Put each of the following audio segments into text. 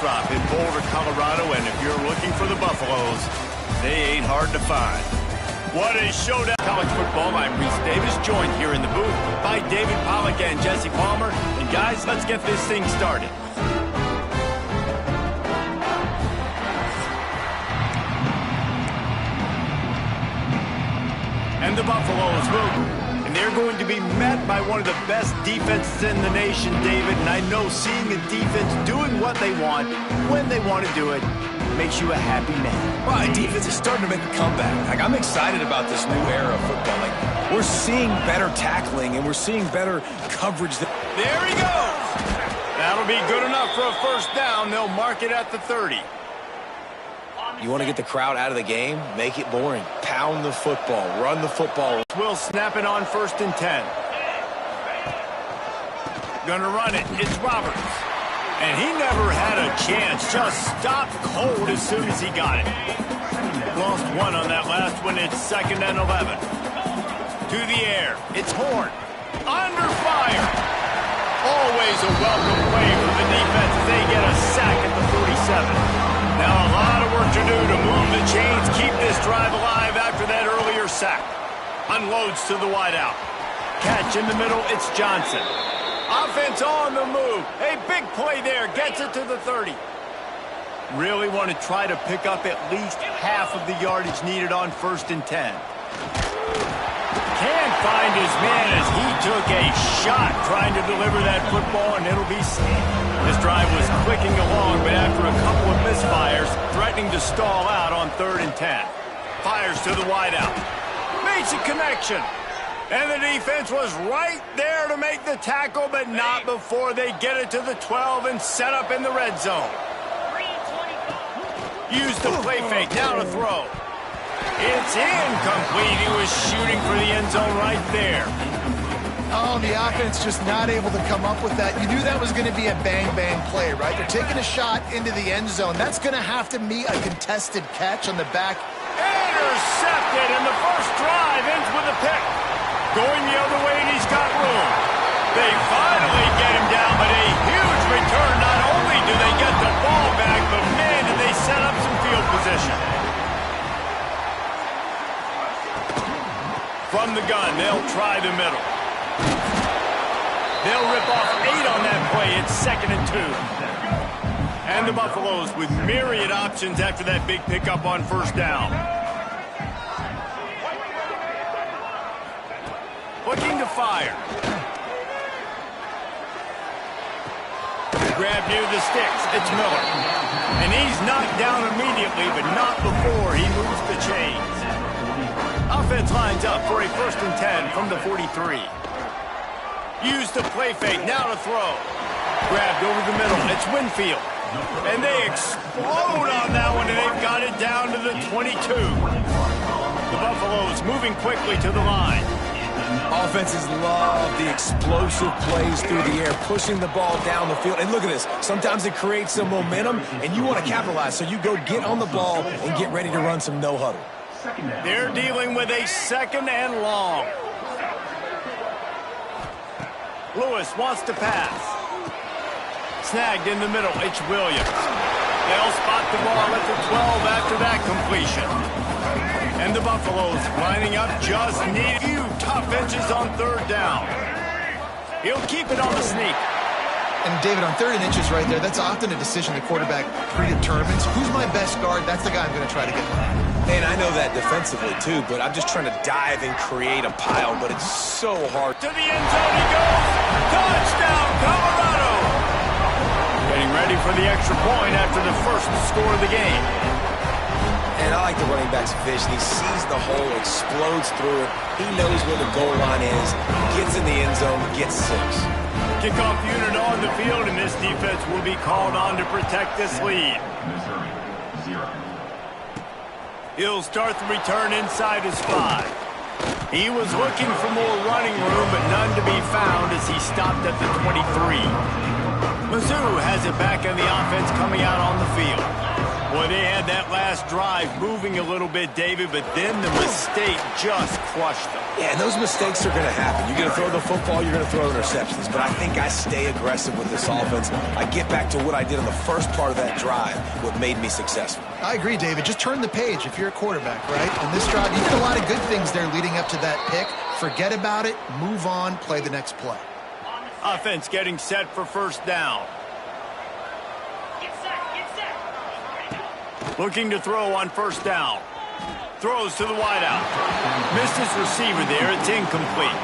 drop in Boulder, Colorado, and if you're looking for the Buffaloes, they ain't hard to find. What a showdown. College football, I'm Reese Davis, joined here in the booth by David Pollack and Jesse Palmer. And guys, let's get this thing started. And the Buffaloes will. And they're going to be met by one of the best defenses in the nation, David. And I know seeing a defense doing what they want, when they want to do it, makes you a happy man. Well, defense is starting to make a comeback. Like, I'm excited about this new era of football. Like, we're seeing better tackling, and we're seeing better coverage. There he goes. That'll be good enough for a first down. They'll mark it at the 30. You want to get the crowd out of the game? Make it boring. Pound the football. Run the football. Will snap it on 1st and 10. Gonna run it. It's Roberts. And he never had a chance. Just stopped cold as soon as he got it. Lost one on that last one. It's 2nd and 11. To the air. It's Horn. Under fire. Always a welcome play for the defense as they get a sack at the 47. Now a lot of work to do to move the chains, keep this drive alive after that earlier sack. Unloads to the wideout. Catch in the middle, it's Johnson. Offense on the move. A big play there, gets it to the 30. Really want to try to pick up at least half of the yardage needed on 1st and 10. Can't find his man as he took a shot trying to deliver that football, and it'll be this drive was clicking along, but after a couple of misfires, threatening to stall out on 3rd and 10. Fires to the wideout. Makes a connection. And the defense was right there to make the tackle, but not before they get it to the 12 and set up in the red zone. Use the play fake, now to throw. It's incomplete. He was shooting for the end zone right there. Oh, the offense just not able to come up with that. You knew that was going to be a bang-bang play, right? They're taking a shot into the end zone. That's going to have to be a contested catch on the back. Intercepted, and the first drive ends with a pick. Going the other way, and he's got room. They finally get him down, but a huge return. Not only do they get the ball back, but man, do they set up some field position. From the gun, they'll try the middle. They'll rip off 8 on that play. It's 2nd and 2. And the Buffaloes with myriad options after that big pickup on 1st down. Looking to fire. Grab near the sticks. It's Miller. And he's knocked down immediately, but not before he moves the chains. Offense lines up for a 1st and 10 from the 43. Use the play fake, now to throw. Grabbed over the middle, it's Winfield. And they explode on that one, and they've got it down to the 22. The Buffaloes moving quickly to the line. Offenses love the explosive plays through the air, pushing the ball down the field. And look at this. Sometimes it creates some momentum, and you want to capitalize. So you go get on the ball and get ready to run some no-huddle. They're dealing with a 2nd and long. Lewis wants to pass. Snagged in the middle. It's Williams. They'll spot the ball at the 12 after that completion. And the Buffaloes lining up just need a few tough inches on 3rd down. He'll keep it on the sneak. And David, on 3rd and inches right there, that's often a decision the quarterback predetermines. Who's my best guard? That's the guy I'm going to try to get behind. Man, I know that defensively, too, but I'm just trying to dive and create a pile, but it's so hard. To the end zone he goes. Touchdown, Colorado. Getting ready for the extra point after the first score of the game. And I like the running back's vision. He sees the hole, explodes through it. He knows where the goal line is, gets in the end zone, gets 6. Kickoff unit on the field, and this defense will be called on to protect this lead. He'll start the return inside his 5. He was looking for more running room, but none to be found as he stopped at the 23. Mizzou has it back in the offense coming out on the field. Boy, they had that last drive moving a little bit, David, but then the mistake just crushed them. Yeah, and those mistakes are going to happen. You're going to throw the football, you're going to throw interceptions. But I think I stay aggressive with this offense. I get back to what I did on the first part of that drive, what made me successful. I agree, David. Just turn the page if you're a quarterback, right? On this drive, you did a lot of good things there leading up to that pick. Forget about it, move on, play the next play. Offense getting set for first down. Looking to throw on first down. Throws to the wideout. Missed his receiver there. It's incomplete.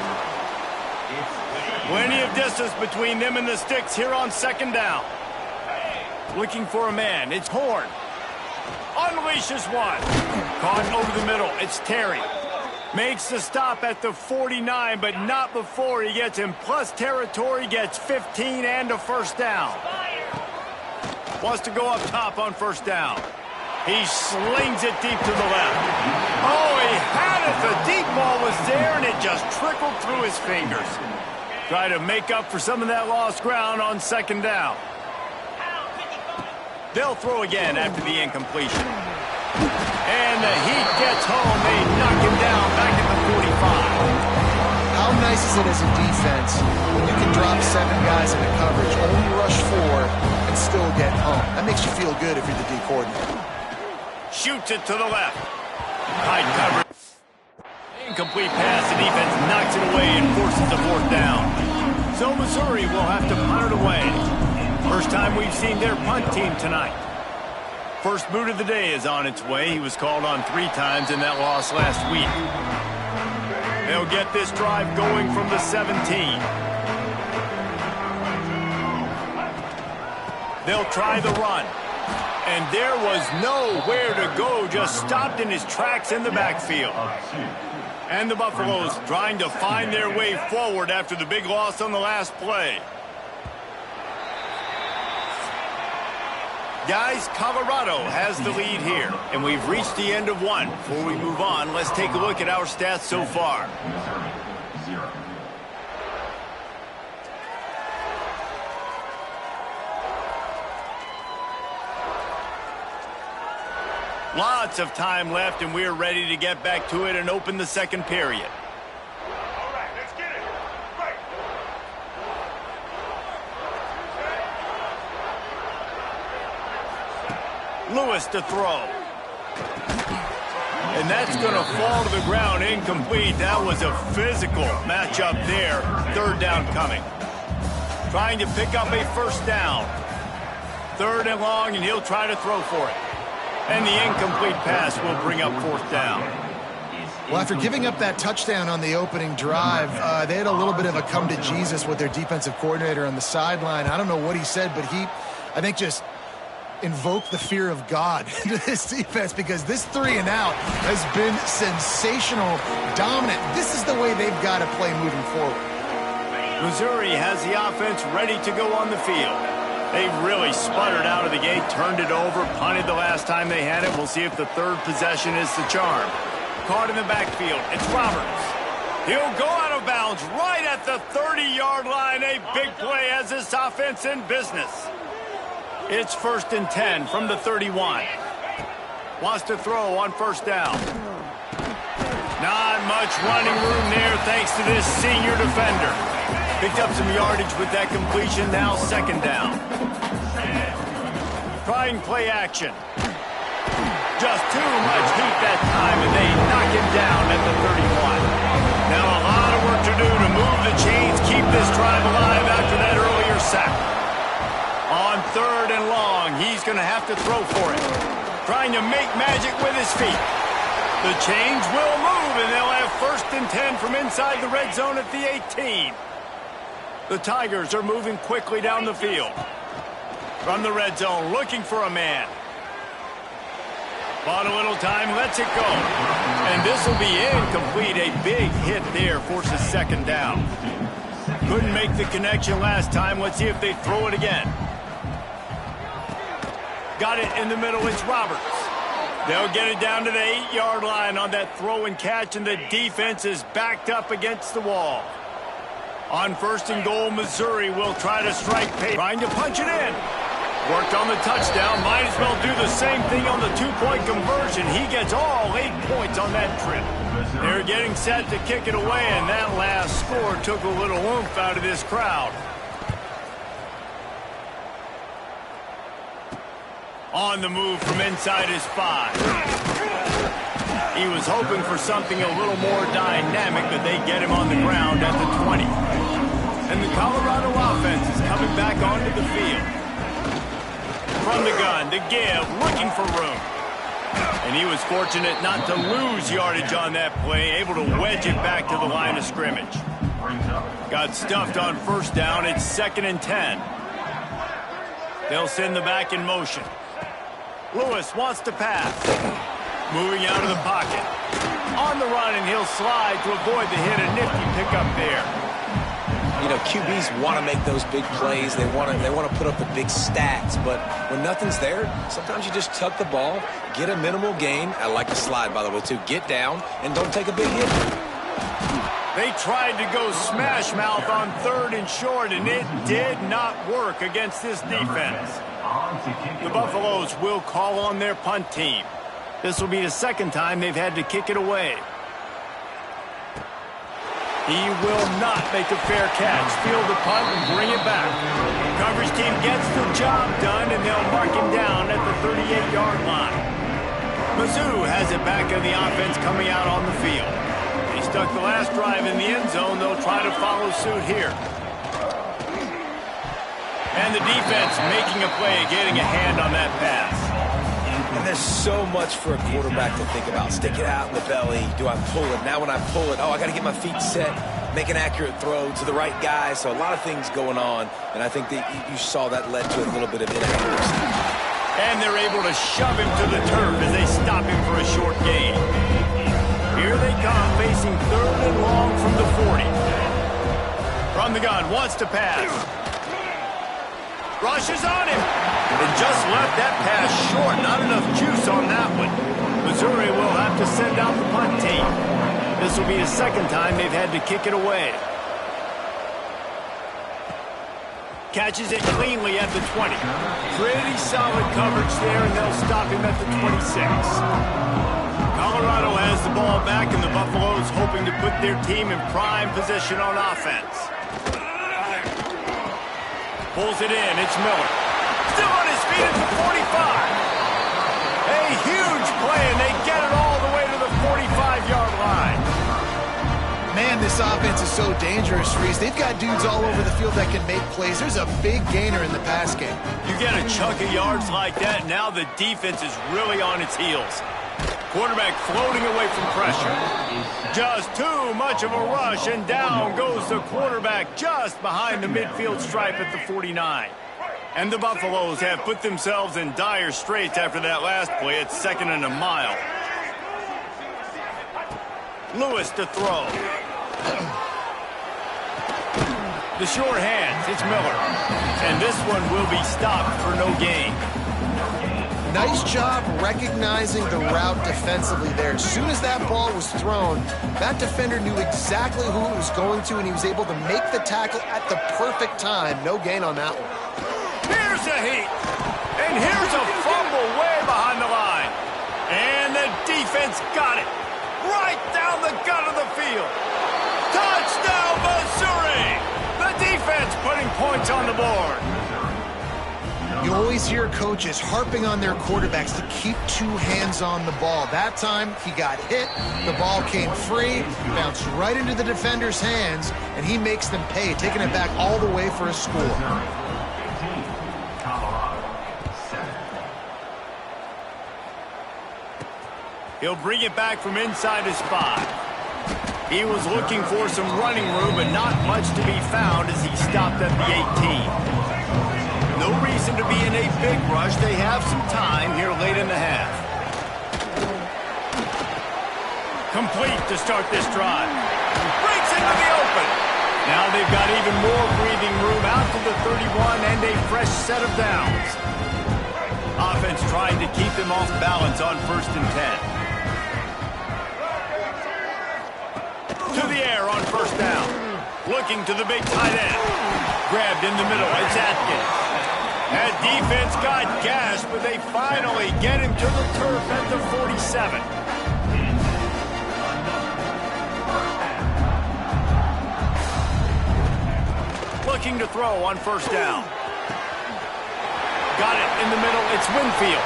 Plenty of distance between them and the sticks here on second down. Looking for a man. It's Horn. Unleashes one. Caught over the middle. It's Terry. Makes the stop at the 49, but not before he gets in plus territory. Gets 15 and a first down. Wants to go up top on first down. He slings it deep to the left. Oh, he had it. The deep ball was there, and it just trickled through his fingers. Try to make up for some of that lost ground on second down. They'll throw again after the incompletion. And the Heat gets home. They knock him down back at the 45. How nice is it as a defense when you can drop 7 guys into coverage, only rush 4, and still get home? That makes you feel good if you're the D coordinator. Shoots it to the left. High coverage. Incomplete pass. The defense knocks it away and forces a fourth down. So Missouri will have to punt it away. First time we've seen their punt team tonight. First boot of the day is on its way. He was called on 3 times in that loss last week. They'll get this drive going from the 17. They'll try the run. And there was nowhere to go, just stopped in his tracks in the backfield. And the Buffaloes trying to find their way forward after the big loss on the last play. Guys, Colorado has the lead here, and we've reached the end of one. Before we move on, let's take a look at our stats so far. Lots of time left, and we're ready to get back to it and open the second period. All right, let's get it. Right. Lewis to throw. And that's going to fall to the ground incomplete. That was a physical matchup there. Third down coming. Trying to pick up a first down. Third and long, and he'll try to throw for it. And the incomplete pass will bring up fourth down. Well, after giving up that touchdown on the opening drive, they had a little bit of a come to Jesus with their defensive coordinator on the sideline. I don't know what he said, but he, I think, just invoked the fear of God into this defense because this 3 and out has been sensational, dominant. This is the way they've got to play moving forward. Missouri has the offense ready to go on the field. They really sputtered out of the gate, turned it over, punted the last time they had it. We'll see if the third possession is the charm. Caught in the backfield. It's Roberts. He'll go out of bounds right at the 30-yard line. A big play has this offense in business. It's 1st and 10 from the 31. Wants to throw on first down. Not much running room there thanks to this senior defender. Picked up some yardage with that completion, now second down. Trying play action. Just too much heat that time, and they knock him down at the 31. Now a lot of work to do to move the chains, keep this drive alive after that earlier sack. On third and long, he's going to have to throw for it. Trying to make magic with his feet. The chains will move, and they'll have 1st and 10 from inside the red zone at the 18. The Tigers are moving quickly down the field. From the red zone, looking for a man. Bought a little time, lets it go. And this will be incomplete. A big hit there forces second down. Couldn't make the connection last time. Let's see if they throw it again. Got it in the middle. It's Roberts. They'll get it down to the 8-yard line on that throw and catch, and the defense is backed up against the wall. On 1st and goal, Missouri will try to strike pay. Trying to punch it in. Worked on the touchdown. Might as well do the same thing on the two-point conversion. He gets all 8 points on that trip. They're getting set to kick it away, and that last score took a little oomph out of this crowd. On the move from inside his 5. He was hoping for something a little more dynamic, but they get him on the ground at the 20. And the Colorado offense is coming back onto the field. From the gun to give, looking for room. And he was fortunate not to lose yardage on that play, able to wedge it back to the line of scrimmage. Got stuffed on first down. It's 2nd and 10. They'll send the back in motion. Lewis wants to pass. Moving out of the pocket. On the run, and he'll slide to avoid the hit. A nifty pickup there. You know, QBs want to make those big plays. They want to put up the big stats. But when nothing's there, sometimes you just tuck the ball, get a minimal gain. I like the slide, by the way, too. Get down and don't take a big hit. They tried to go smash mouth on 3rd and short, and it did not work against this defense. The Buffaloes will call on their punt team. This will be the 2nd time they've had to kick it away. He will not make a fair catch. Field the punt and bring it back. Coverage team gets the job done, and they'll mark him down at the 38-yard line. Mizzou has it back in the offense coming out on the field. He stuck the last drive in the end zone. They'll try to follow suit here. And the defense making a play, getting a hand on that pass. And there's so much for a quarterback to think about. Stick it out in the belly. Do I pull it? Now when I pull it, I got to get my feet set, make an accurate throw to the right guy. So a lot of things going on, and I think that you saw that led to a little bit of inaccuracy. And they're able to shove him to the turf as they stop him for a short gain. Here they come, facing 3rd and long from the 40. From the gun, wants to pass. Rushes on him. And just left that pass short. Not enough juice on that one. Missouri will have to send out the punt team. This will be the 2nd time they've had to kick it away. Catches it cleanly at the 20. Pretty solid coverage there, and they'll stop him at the 26. Colorado has the ball back, and the Buffaloes hoping to put their team in prime position on offense. Pulls it in. It's Miller. Still on his feet at the 45. A huge play, and they get it all the way to the 45-yard line. Man, this offense is so dangerous, Reese. They've got dudes all over the field that can make plays. There's a big gainer in the pass game. You get a chunk of yards like that, now the defense is really on its heels. Quarterback floating away from pressure. Just too much of a rush, and down goes the quarterback just behind the midfield stripe at the 49. And the Buffaloes have put themselves in dire straits after that last play. It's 2nd and a mile. Lewis to throw. The short hands, it's Miller. And this one will be stopped for no gain. Nice job recognizing the route defensively there. As soon as that ball was thrown, that defender knew exactly who it was going to, and he was able to make the tackle at the perfect time. No gain on that one. Here's a heat. And here's a fumble way behind the line. And the defense got it. Right down the gut of the field. Touchdown, Missouri! The defense putting points on the board. You always hear coaches harping on their quarterbacks to keep 2 hands on the ball. That time, he got hit, the ball came free, bounced right into the defender's hands, and he makes them pay, taking it back all the way for a score. He'll bring it back from inside his 5. He was looking for some running room, but not much to be found as he stopped at the 18. No reason to be in a big rush. They have some time here late in the half. Complete to start this drive. Breaks into the open. Now they've got even more breathing room out to the 31 and a fresh set of downs. Offense trying to keep them off balance on 1st and 10. To the air on 1st down. Looking to the big tight end. Grabbed in the middle. It's Atkins. That defense got gashed, but they finally get him to the turf at the 47. Looking to throw on first down. Got it in the middle. It's Winfield.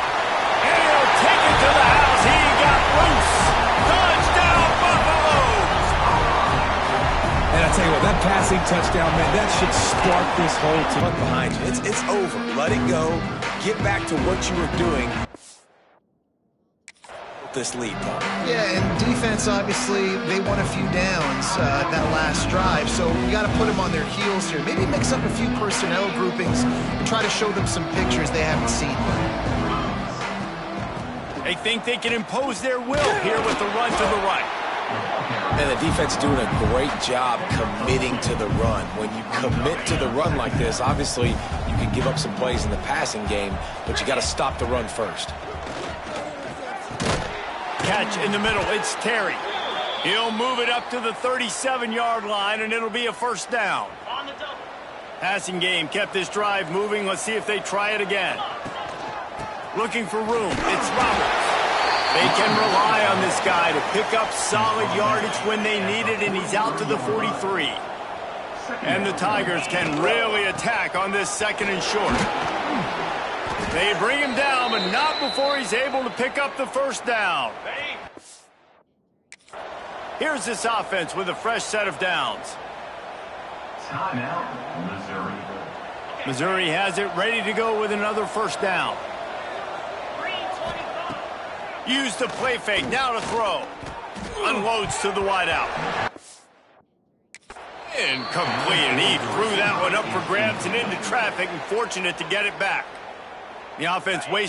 And he'll take it to the house. He got loose. Touchdown, Buffaloes! And I tell you what, that passing touchdown, man, that should spark this whole team. Behind you. It's over. Let it go. Get back to what you were doing. This lead, Paul. Yeah, and defense, obviously, they won a few downs that last drive, so you got to put them on their heels here. Maybe mix up a few personnel groupings and try to show them some pictures they haven't seen yet. They think they can impose their will here with the run to the right. And the defense doing a great job committing to the run. When you commit to the run like this, obviously you can give up some plays in the passing game, but you got to stop the run first. Catch in the middle. It's Terry. He'll move it up to the 37-yard line, and it'll be a first down. Passing game kept this drive moving. Let's see if they try it again. Looking for room. It's Roberts. They can rely on this guy to pick up solid yardage when they need it, and he's out to the 43. And the Tigers can really attack on this second and short. They bring him down, but not before he's able to pick up the first down. Here's this offense with a fresh set of downs. Timeout, Missouri. Missouri has it ready to go with another first down. Use the play fake, now to throw. Unloads to the wideout. Incomplete, and he threw that one up for grabs and into traffic, and fortunate to get it back. The offense wastes